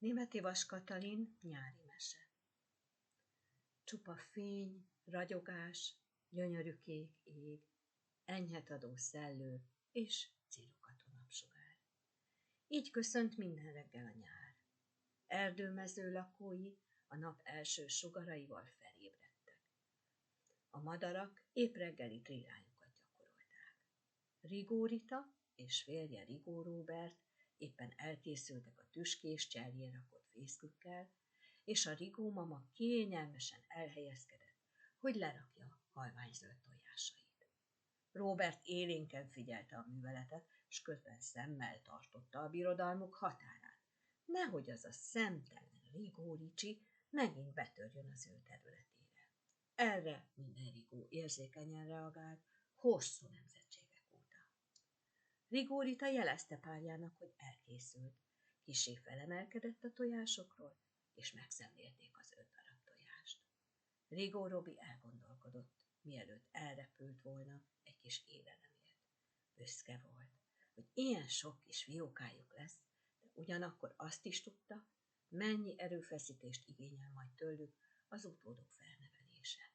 Németi Vas Katalin nyári mese. Csupa fény, ragyogás, gyönyörű kék ég, enyhetadó szellő és cirokató napsugár. Így köszönt minden reggel a nyár. Erdőmező lakói a nap első sugaraival felébredtek. A madarak épp reggeli trillájukat gyakorolták. Rigó Rita és férje Rigó Róbert éppen elkészültek a tüskés cserjén rakott fészkükkel, és a Rigó mama kényelmesen elhelyezkedett, hogy lerakja halványzöld tojásait. Róbert élénken figyelte a műveletet, s közben szemmel tartotta a birodalmuk határát. Nehogy az a szemtelen Rigó Ricsi megint betörjön az ő területére. Erre minden Rigó érzékenyen reagált, hosszú nemzetségek óta. Rigó Rita jelezte párjának, hogy elkészült. Kissé felemelkedett a tojásokról, és megszemlélték az 5 darab tojást. Rigó Robi elgondolkodott, mielőtt elrepült volna egy kis élelemért. Büszke volt, hogy ilyen sok kis fiókájuk lesz, de ugyanakkor azt is tudta, mennyi erőfeszítést igényel majd tőlük az utódok felnevelése.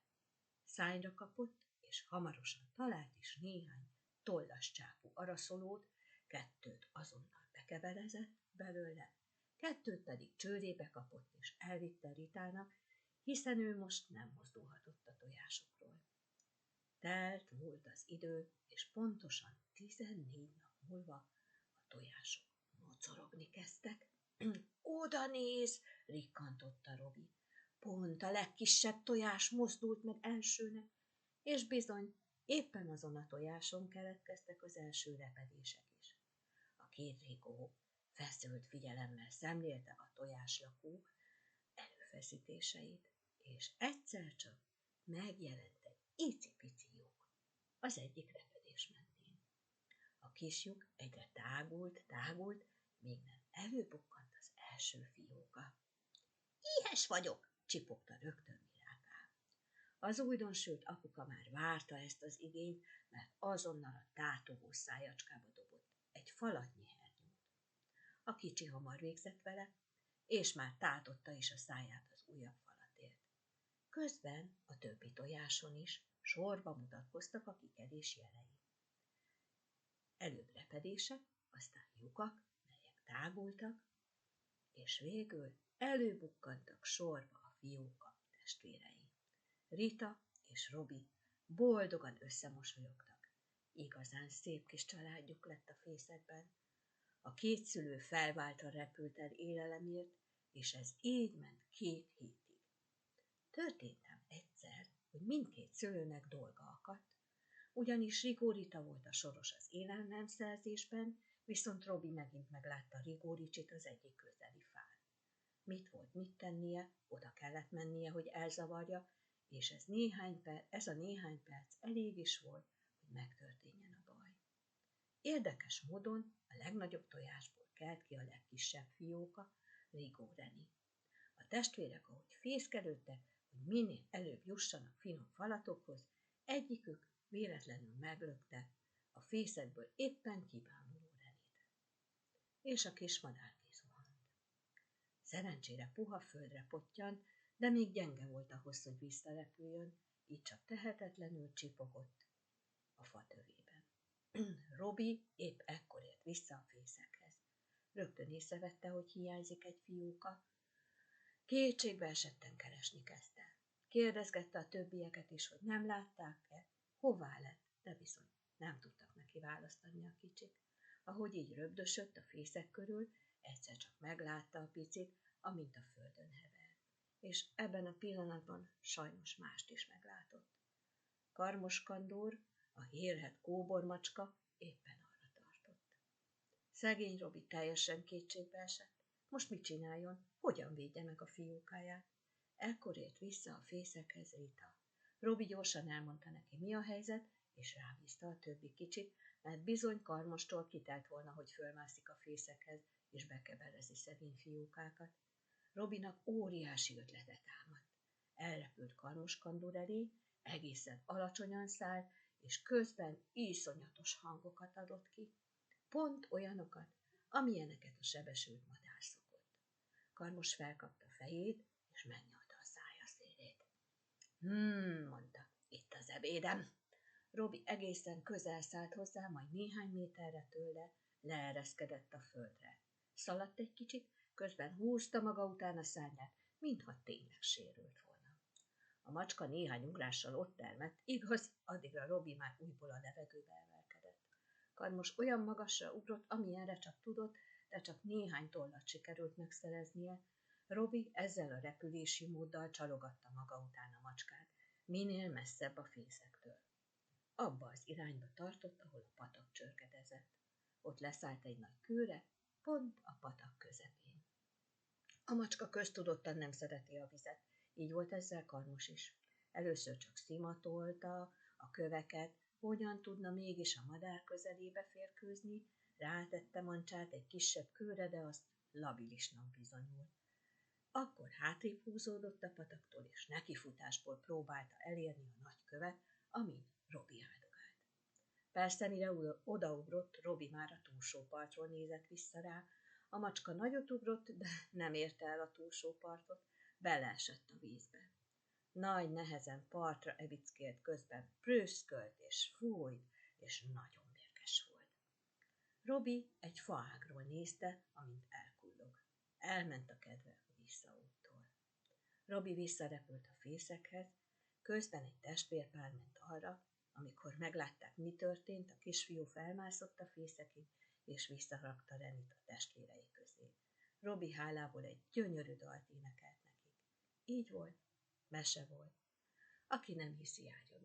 Szányra kapott, és hamarosan talált is néhány tollas csápú araszolót, 2 azonnal bekeverezett belőle, 2 pedig csőrébe kapott és elvitte Ritának, hiszen ő most nem mozdulhatott a tojásokról. Múlt az idő, és pontosan 14 nap múlva a tojások mocorogni kezdtek. Oda néz, rikkantotta Robi. Pont a legkisebb tojás mozdult meg elsőnek, és bizony, éppen azon a tojáson keletkeztek az első repedések is. A 2 Rigó feszült figyelemmel szemlélte a tojáslakó erőfeszítéseit, és egyszer csak megjelent egy icipici lyuk az egyik repedés mentén. A kis lyuk egyre tágult, még nem előbukkant az első fióka. Éhes vagyok, csipogta rögtön Miráká. Az újdonsült apuka már várta ezt az igényt, mert azonnal a tátogó szájacskába dobott egy falatnyi hernyót. A kicsi hamar végzett vele, és már tátotta is a száját az újabb falatért. Közben a többi tojáson is sorba mutatkoztak a kikelés jelei. Előbb repedések, aztán lyukak, melyek tágultak, és végül előbukkantak sorba a fióka testvérei. Rita és Robi boldogan összemosolyogtak. Igazán szép kis családjuk lett a fészekben. A 2 szülő felváltva repült el élelemért, és ez így ment 2 hétig. Történt ám egyszer, hogy mindkét szülőnek dolga akadt, ugyanis Rigó Rita volt a soros az élelemszerzésben, viszont Robi megint meglátta Rigó Ricsit az egyik közeli fán. Mit tennie, oda kellett mennie, hogy elzavarja, és ez a néhány perc elég is volt, hogy megtörténjen a baj. Érdekes módon a legnagyobb tojásból kelt ki a legkisebb fióka, Rigó Reni. A testvérek, ahogy fészkelődtek, hogy minél előbb jussanak finom falatokhoz, egyikük véletlenül meglökte a fészekből éppen kibámuló Renit. És a kis madár kizuhant. Szerencsére puha földre pottyant, de még gyenge volt ahhoz, hogy visszarepüljön, így csak tehetetlenül csipogott a fa tövében. Robi épp ekkor ért vissza a fészekhez. Rögtön észrevette, hogy hiányzik egy fióka. Kétségbe esetten keresni kezdte. Kérdezgette a többieket is, hogy nem látták-e, hová lett, de bizony nem tudtak neki választani a kicsik. Ahogy így röbdösött a fészek körül, egyszer csak meglátta a picit, amint a földön hevert. És ebben a pillanatban sajnos mást is meglátott. Karmos Kandor, a hírhedt kóbormacska éppen arra tartott. Szegény Robi teljesen kétségbe esett. Most mit csináljon? Hogyan védje meg a fiókáját? Ekkor ért vissza a fészekhez Rita. Robi gyorsan elmondta neki, mi a helyzet, és rábízta a többi kicsit, mert bizony Karmostól kitelt volna, hogy fölmászik a fészekhez, és bekeberezi szegény fiókákat. Robinak óriási ötlete támadt. Elrepült Karmos Kandor elé, egészen alacsonyan szállt, és közben iszonyatos hangokat adott ki. Pont olyanokat, amilyeneket a sebesült madár szokott. Karmos felkapta fejét, és megnyalta a szája szélét. Mondta, itt az ebédem. Robi egészen közel szállt hozzá, majd néhány méterre tőle leereszkedett a földre. Szaladt egy kicsit, közben húzta maga után a szárnyát, mintha tényleg sérült volna. A macska néhány ugrással ott termett, igaz, addigra Robi már újból a levegőbe emelkedett. Karmos olyan magasra ugrott, amilyenre csak tudott, de csak néhány tollat sikerült megszereznie. Robi ezzel a repülési móddal csalogatta maga után a macskát, minél messzebb a fészektől. Abba az irányba tartott, ahol a patak csörgedezett. Ott leszállt egy nagy kőre, pont a patak közepén. A macska köztudottan nem szereti a vizet, így volt ezzel Karmos is. Először csak szimatolta a köveket, hogyan tudna mégis a madár közelébe férkőzni, rátette mancsát egy kisebb kőre, de azt labilisnak bizonyult. Akkor hátrébb húzódott a pataktól, és nekifutásból próbálta elérni a nagy követ, amin Robi áldogált. Persze, mire odaugrott, Robi már a túlsó partról nézett vissza rá. A macska nagyot ugrott, de nem érte el a túlsó partot, beleesett a vízbe. Nagy nehezen partra evickélt, közben prőszkölt és fújt, és nagyon mérges volt. Robi egy faágról nézte, amint elkullog. Elment a kedve a visszaúttól. Robi visszarepült a fészekhez, közben egy testvérpár ment arra. Amikor meglátták, mi történt, a kisfiú felmászott a fészekig, és visszarakta Renit a testvérei közé. Robi hálából egy gyönyörű dalt énekelt nekik. Így volt, mese volt. Aki nem hiszi, járjon